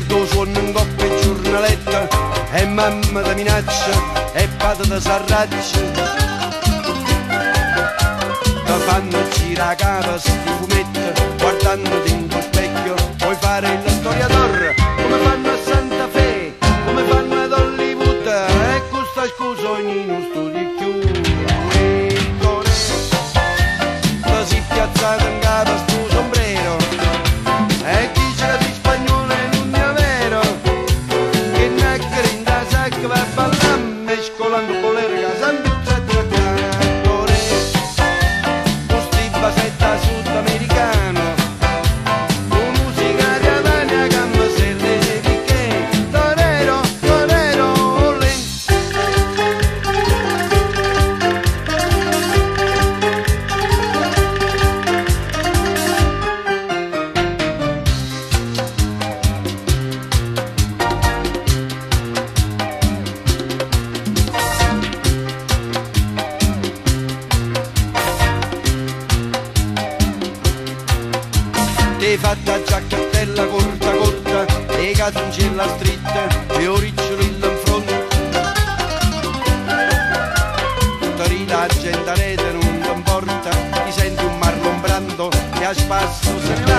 tu suoni in coppia e giornaletta, e mamma da minaccia, e padre da s'arraccia. Ti fanno girare capa sti fumetti, guardandoti in tuo specchio, puoi fare il storiatore, come fanno a Santa Fe, come fanno ad Hollywood, e questa scusa ogni non studi più. Ti si piazzata in capo sto sombrero, e dice di spagnolo non è vero, che nacchere in da sacca va a ballare, mescolando bolero che sempre c'è cantore, questi basetta sudamericano, con musica di Adania che mi serve perché, torero, torero, olè. Ti fatta giacchettella corta corta e catoncella stritta e oriccioli in fronte, tutta rida gente rete non ti importa, ti senti un Marlon Brando che a spasso se ne va.